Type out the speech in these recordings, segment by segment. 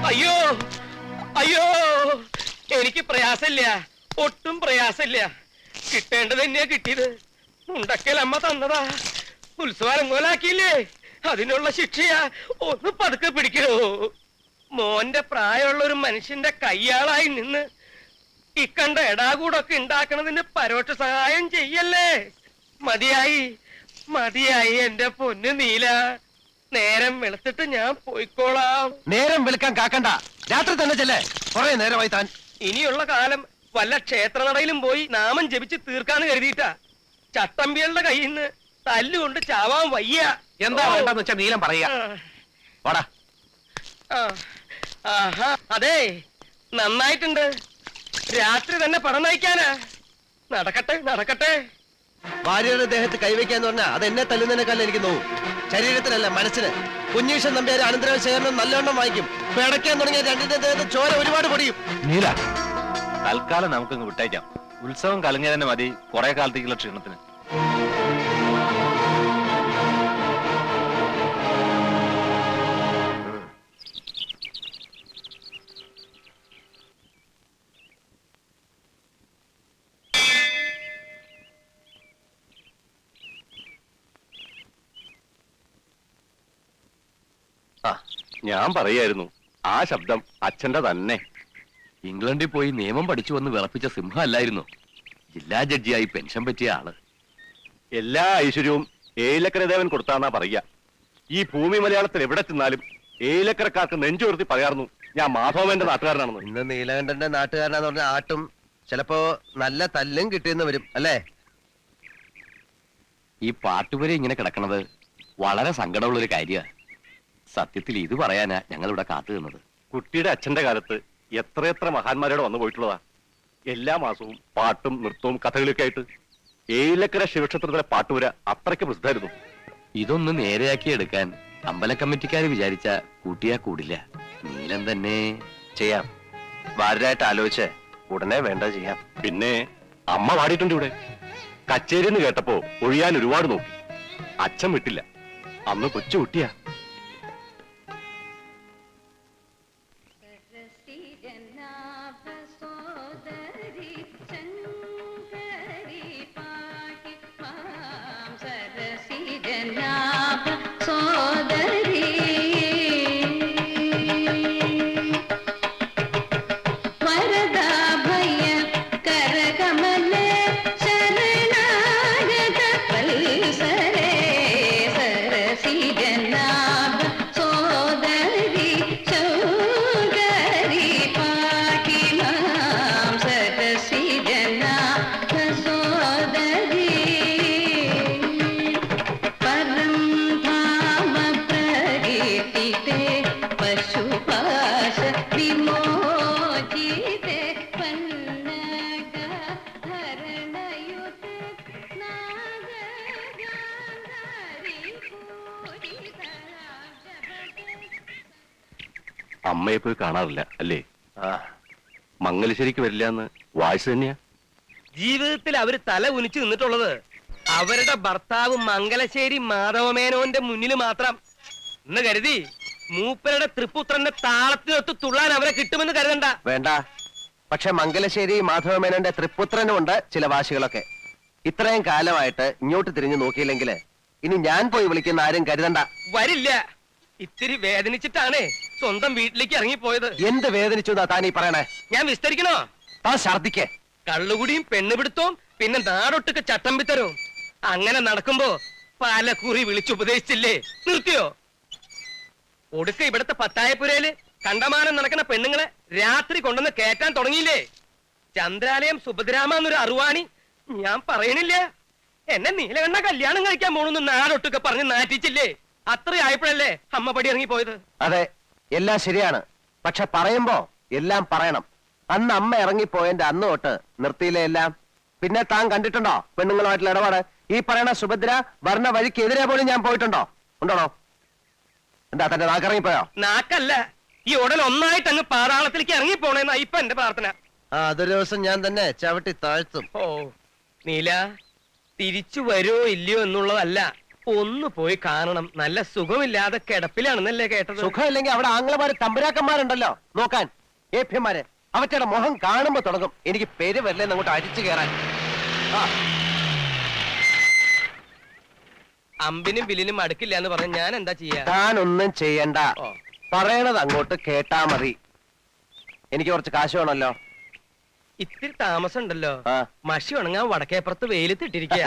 അയ്യോ അയ്യോ, എനിക്ക് പ്രയാസമില്ല, ഒട്ടും പ്രയാസമില്ല. കിട്ടേണ്ടത് തന്നെയാ കിട്ടിയത്. ഉണ്ടക്കൽ അമ്മ തന്നതാ. ഉത്സവം കോലാക്കിയില്ലേ, അതിനുള്ള ശിക്ഷയാ. ഒന്ന് പതുക്കെ പിടിക്കണോ. മോന്റെ പ്രായമുള്ള ഒരു മനുഷ്യന്റെ കയ്യാളായി നിന്ന് ഇക്കണ്ട എടാകൂടൊക്കെ ഉണ്ടാക്കണതിന് പരോക്ഷ സഹായം ചെയ്യല്ലേ. മതിയായി മതിയായി എന്റെ പൊന്ന് നീല. നേരം വെളുത്തിട്ട് ഞാൻ പോയിക്കോളാം. നേരം വെളുക്കാൻ കാക്കണ്ട, രാത്രി തന്നെ ചെല്ലേ. കുറെ നേരമായി താൻ. ഇനിയുള്ള കാലം വല്ല ക്ഷേത്രനടയിലും പോയി നാമം ജപിച്ച് തീർക്കാന്ന് കരുതിയിട്ടാ. ചട്ടമ്പികളുടെ കയ്യിൽ നിന്ന് തല്ലുകൊണ്ട് ചാവാൻ വയ്യ. എന്താ വേണ്ടെന്ന് വെച്ചാ നീലം പറയാ. അതെ, നന്നായിട്ടുണ്ട്. രാത്രി തന്നെ പണം നയിക്കാനാ. നടക്കട്ടെ നടക്കട്ടെ. ഭാര്യയുടെ ദേഹത്ത് കൈവയ്ക്കാന്ന് പറഞ്ഞാ അത് എന്നെ തല്ലുന്നതിനേക്കാൾ എനിക്ക് നോവും. ശരീരത്തിനല്ല, മനസ്സിന്. കുഞ്ഞീഷൻ നമ്പ്യാര് അനന്തര ശേഖരണം നല്ലോണം വായിക്കും. പിടയ്ക്കാൻ തുടങ്ങിയ രണ്ടിന്റെ ദേഹത്ത് ചോര ഒരുപാട് പൊടിയും. നീല, തൽക്കാലം നമുക്കങ്ങ് വിട്ടേക്കാം. ഉത്സവം കലങ്ങിയ തന്നെ മതി കുറെ കാലത്തേക്കുള്ള ക്ഷീണത്തിന്. ഞാൻ പറയായിരുന്നു, ആ ശബ്ദം അച്ഛന്റെ തന്നെ. ഇംഗ്ലണ്ടിൽ പോയി നിയമം പഠിച്ചു വന്ന് വിളപ്പിച്ച സിംഹം അല്ലായിരുന്നു, ജില്ലാ ജഡ്ജിയായി പെൻഷൻ പറ്റിയ ആള്. എല്ലാ ഐശ്വര്യവും ഏലക്കരദേവൻ കൊടുത്താന്നാ പറയുക. ഈ ഭൂമി മലയാളത്തിൽ എവിടെ ചെന്നാലും ഏലക്കരക്കാർക്ക് നെഞ്ചുയർത്തി പറയാറുന്നു ഞാൻ മാധവന്റെ നാട്ടുകാരനാണെന്ന്. ഇന്ന് നീലകണ്ഠന്റെ നാട്ടുകാരനാന്ന് പറഞ്ഞ ആട്ടും ചിലപ്പോ നല്ല തല്ലും കിട്ടിയെന്ന് വരും അല്ലേ? ഈ പാട്ടുപുര ഇങ്ങനെ കിടക്കണത് വളരെ സങ്കടമുള്ളൊരു കാര്യമാണ്. സത്യത്തിൽ ഇത് പറയാനാ ഞങ്ങൾ ഇവിടെ കാത്തു നിന്നത്. കുട്ടിയുടെ അച്ഛന്റെ കാലത്ത് എത്രയെത്ര മഹാന്മാരോട് വന്നു പോയിട്ടുള്ളതാ. എല്ലാ മാസവും പാട്ടും നൃത്തവും കഥകളിയൊക്കെ ആയിട്ട്. ഏലക്കര ശിവക്ഷേത്രത്തിലെ പാട്ടുപുര അത്രയ്ക്ക് പ്രസിദ്ധമായിരുന്നു. ഇതൊന്ന് നേരെയാക്കി എടുക്കാൻ അമ്പല കമ്മിറ്റിക്കാര് വിചാരിച്ച കൂട്ടിയാ കൂടില്ല. നീലം തന്നെ ചെയ്യാം. ഭാര്യയായിട്ട് ആലോചിച്ച് ഉടനെ വേണ്ട ചെയ്യാം. പിന്നെ അമ്മ പാടിയിട്ടുണ്ട് ഇവിടെ. കച്ചേരിന്ന് കേട്ടപ്പോ ഒഴിയാൻ ഒരുപാട് നോക്കി. അച്ഛൻ വിട്ടില്ല. അന്ന് കൊച്ചു കുട്ടിയാ. അമ്മയെ പോയി കാണാറില്ല അല്ലേ? മംഗലശ്ശേരിക്ക് വരില്ല എന്ന് വായിച്ചു തന്നെയാ. ജീവിതത്തിൽ അവര് തല ഉനിച്ചു നിന്നിട്ടുള്ളത് അവരുടെ ഭർത്താവ് മംഗലശ്ശേരി മാധവമേനോന്റെ മുന്നിൽ മാത്രം എന്ന് കരുതി മൂപ്പരുടെ തൃപ്പുത്രന്റെ താളത്തിനൊത്ത് തുള്ളാൻ അവരെ കിട്ടുമെന്ന് കരുതണ്ട. വേണ്ട. പക്ഷെ മംഗലശ്ശേരി മാധവമേനോന്റെ തൃപ്പുത്രനുമുണ്ട് ചില വാശികളൊക്കെ. ഇത്രയും കാലമായിട്ട് ഇങ്ങോട്ട് തിരിഞ്ഞു നോക്കിയില്ലെങ്കിൽ ഇനി ഞാൻ പോയി വിളിക്കുന്ന ആരും കരുതണ്ട. വരില്ല. ഇത്തിരി വേദനിച്ചിട്ടാണ് സ്വന്തം വീട്ടിലേക്ക് ഇറങ്ങിപ്പോയത്. എന്ത് വേദനിച്ചു താൻ ഈ പറയണേ? ഞാൻ വിസ്തരിക്കണോ? താൻ ഛർദിക്കേ. കള്ളുകുടിയും പെണ്ണുപിടുത്തവും പിന്നെ നാടൊട്ടുക്ക് ചട്ടമ്പിത്തരവും അങ്ങനെ നടക്കുമ്പോ പല കുറി വിളിച്ചുപദേശിച്ചില്ലേ? നിർത്തിയോ? ഒടുക്ക ഇവിടത്തെ പത്തായപ്പുരയില് കണ്ടമാനം നടക്കുന്ന പെണ്ണുങ്ങളെ രാത്രി കൊണ്ടുവന്ന് കേറ്റാൻ തുടങ്ങിയില്ലേ? ചന്ദ്രാലയം സുഭദ്രാമ എന്നൊരു അറുവാണി ഞാൻ പറയണില്ല. എന്നെ നീലകണ്ണ കല്യാണം കഴിക്കാൻ പോണെന്ന് നാടൊട്ടുക്കെ പറഞ്ഞ് നാറ്റിച്ചില്ലേ? അത്രയായപ്പോഴല്ലേ അമ്മ പടി ഇറങ്ങിപ്പോയത്. അതെ, എല്ലാം ശരിയാണ്. പക്ഷെ പറയുമ്പോ എല്ലാം പറയണം. അന്ന് അമ്മ ഇറങ്ങിപ്പോയതിന്റെ അന്ന് തൊട്ട് നിർത്തിയില്ലേ എല്ലാം. പിന്നെ താൻ കണ്ടിട്ടുണ്ടോ പെണ്ണുങ്ങളുമായിട്ടുള്ള ഇടപാട്? ഈ പറയണ സുഭദ്ര വർണ്ണ വഴിക്കെതിരെ പോലും ഞാൻ പോയിട്ടുണ്ടോ? ഉണ്ടോണോ? എന്താ തന്റെ നാക്കിറങ്ങിപ്പോയോ? നാക്കല്ല, ഈ ഉടൻ ഒന്നായിട്ട് അങ്ങ് പാതാളത്തിലേക്ക് ഇറങ്ങിപ്പോണേന്നാ ഇപ്പൊ എന്റെ പ്രാർത്ഥന. അതൊരു ദിവസം ഞാൻ തന്നെ ചവിട്ടി താഴ്ത്തും. ഓ നീല, തിരിച്ചു വരുമോ ഇല്ലയോ എന്നുള്ളതല്ല, ഒന്ന് പോയി കാണണം. നല്ല സുഖമില്ലാതെ കിടപ്പിലാണെന്നല്ലേ കേട്ടത്. സുഖമില്ലെങ്കിൽ അവിടെ ആംഗ്ലമാര് തമ്പുരാക്കന്മാരുണ്ടല്ലോ നോക്കാൻ, ഏഭ്യന്മാര്. അവറ്റയുടെ മുഖം കാണുമ്പോ തുടങ്ങും എനിക്ക് പേര് വരില്ലെന്ന് അങ്ങോട്ട് അരിച്ചു കയറാൻ. അമ്പിനും ബില്ലിനും അടുക്കില്ല എന്ന് പറഞ്ഞ ഞാൻ എന്താ ചെയ്യാ? താനൊന്നും ചെയ്യണ്ട, ഓ. പറയണത് അങ്ങോട്ട് കേട്ടാ മതി. എനിക്ക് കുറച്ച് കാശ് വേണമല്ലോ. ഇത്തിരി താമസം ഉണ്ടല്ലോ. ആ. മഷി ഉണങ്ങാൻ വടക്കേപ്പുറത്ത് വെയിലത്തിട്ടിരിക്കുക.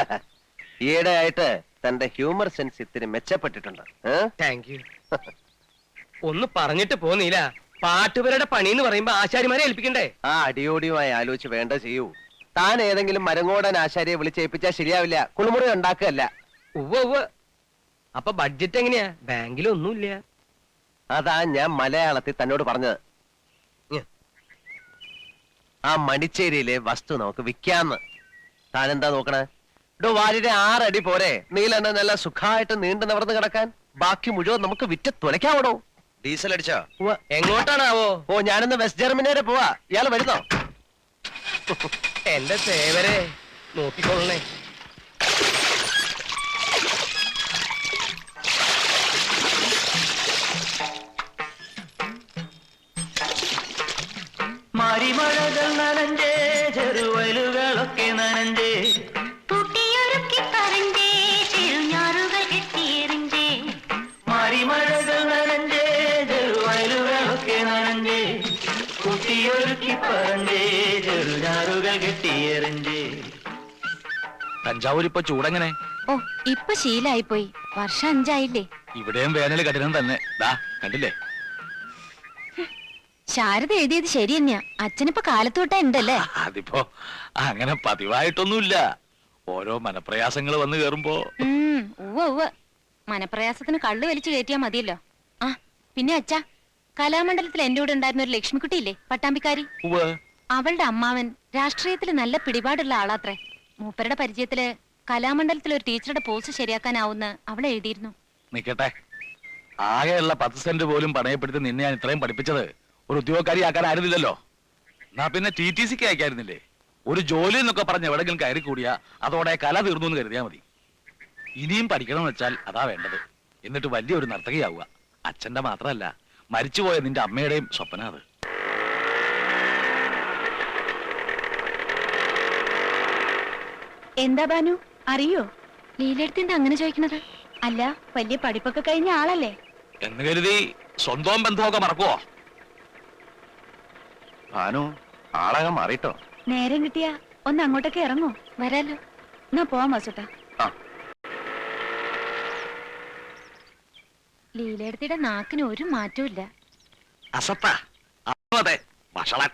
ഈയിടെ ആയിട്ട് തന്റെ ഹ്യൂമർ സെൻസ് ഇത്തിരി മെച്ചപ്പെട്ടിട്ടുണ്ട്. Thank you. ഒന്ന് പറഞ്ഞിട്ട് പോന്നീല. പാട്ടുപേരുടെ പണി എന്ന് പറയുമ്പോ ആശാരിമാരെ ഏൽപ്പിക്കണ്ടേ? ആ അടിയോടിയുമായി ആലോചിച്ച് വേണ്ട ചെയ്യൂ. താൻ ഏതെങ്കിലും മരങ്ങോടൻ ആശാരിയെ വിളിച്ചേൽപ്പിച്ചാൽ ശരിയാവില്ല. കുളിമുറി ഉണ്ടാക്കുകയല്ല. ഉവ്വ് ഉവ്വ്. അപ്പൊ ബഡ്ജറ്റ് എങ്ങനെയാ? ബാങ്കിലൊന്നുമില്ല. അതാ ഞാൻ മലയാളത്തിൽ തന്നോട് പറഞ്ഞത്. ആ മണിച്ചേരിയിലെ വസ്തു നമുക്ക് വിൽക്കാന്ന്. താൻ എന്താ നോക്കണേ? വാലിന്റെ 6 അടി പോരെ നീലെണ്ണ നല്ല സുഖമായിട്ട് നീണ്ടു നിവർന്ന് കിടക്കാൻ? ബാക്കി മുഴുവൻ നമുക്ക് വിറ്റ് തുലയ്ക്കാവണോ? ഡീസൽ അടിച്ചോ? എങ്ങോട്ടാണാവോ? ഓ, ഞാനിന്ന് വെസ്റ്റ് ജർമ്മനി വരെ പോവാ. ഇയാള് വരുന്നോ? എന്റെ സേവരെ നോക്കിക്കൊള്ളണേ. മരിമഴകൾ നനഞ്ചേ, ചെറുവയലുകളൊക്കെ നനഞ്ചേ, കുട്ടിയൊരുക്കി പറഞ്ഞേ, ചെറുഞാറുകൾ കെട്ടിയെറിഞ്ചേ. മരിമഴകൾ നനഞ്ചേ, ചെറുവയലുകളൊക്കെ നനഞ്ചേ, കുട്ടിയൊരുക്കി പറഞ്ഞേ, ചെറുഞാറുകൾ കെട്ടിയെറിഞ്ചേ. തഞ്ചാവൂർ ഇപ്പൊ ചൂടെങ്ങനെ? ഓ, ഇപ്പൊ ശീലായിപ്പോയി. വർഷം 5 ആയില്ലേ? ഇവിടെയും വേനൽ കഠിനം തന്നെ. ദാ കണ്ടില്ലേ? ശാരദ എഴുതിയത് ശരി തന്നെയാ. അച്ഛനിപ്പോ കാലത്ത് തൊട്ടേ ഉണ്ടല്ലേ? അതിപ്പോ അങ്ങനെ പതിവായിട്ടൊന്നുമില്ല. ഓരോ മനപ്രയാസങ്ങൾ വന്നു കേറുമ്പോ. ഉവ്വ്. മനപ്രയാസത്തിന് കള്ളു വലിച്ചു കയറ്റിയാ മതിയല്ലോ. ആ പിന്നെ അച്ഛാ, കലാമണ്ഡലത്തിൽ എന്റെ കൂടെ ഉണ്ടായിരുന്ന ഒരു ലക്ഷ്മിക്കുട്ടി ഇല്ലേ, പട്ടാമ്പിക്കാരി? ഉവ്വ്. അവളുടെ അമ്മാവൻ രാഷ്ട്രീയത്തിൽ നല്ല പിടിപാടുള്ള ആളാത്രേ. മൂപ്പരുടെ പരിചയത്തില് കലാമണ്ഡലത്തിൽ ഒരു ടീച്ചറുടെ പോസ്റ്റ് ശരിയാക്കാനാവുന്ന അവൾ എഴുതിയിരുന്നു. നിക്കട്ടെ, ആകെയുള്ള 10 സെന്റ് പോലും പണയപ്പെടുത്തി നിന്നെ ഞാൻ ഇത്രയും പഠിപ്പിച്ചത് ഒരു ഉദ്യോഗക്കാരിയാക്കാനായിരുന്നില്ലല്ലോ. എന്നാ പിന്നെ TTCക്ക് അയക്കായിരുന്നില്ലേ? ഒരു ജോലി എന്നൊക്കെ പറഞ്ഞ് എവിടെങ്കിലും കയറി കൂടിയാ അതോടെ കല തീർന്നു എന്ന് കരുതിയാ മതി. ഇനിയും പഠിക്കണമെന്ന് വെച്ചാൽ അതാ വേണ്ടത്. എന്നിട്ട് വലിയൊരു നർത്തകിയാവുക. അച്ഛന്റെ മാത്രമല്ല, മരിച്ചുപോയ നിന്റെ അമ്മയുടെയും സ്വപ്ന അത്. എന്താ ബാനു, അറിയോ? ലീലെടുത്തിന്റെ അങ്ങനെ ചോദിക്കണത്? അല്ല, വലിയ പഠിപ്പൊക്കെ കഴിഞ്ഞ ആളല്ലേ? എന്ന് കരുതി സ്വന്തം ബന്ധമൊക്കെ മറക്കുവോ? ഭാനു, ആളകം മാറിട്ടോ. നേരം കിട്ടിയാ ഒന്ന് അങ്ങോട്ടൊക്കെ ഇറങ്ങോ? വരാലോ. എന്നാ പോവാം വാസുട്ടാ. ആ. ലീലെടുത്തിയുടെ നാക്കിന് ഒരു മാറ്റവും ഇല്ല. അസത്ത അതെ വഷളൻ.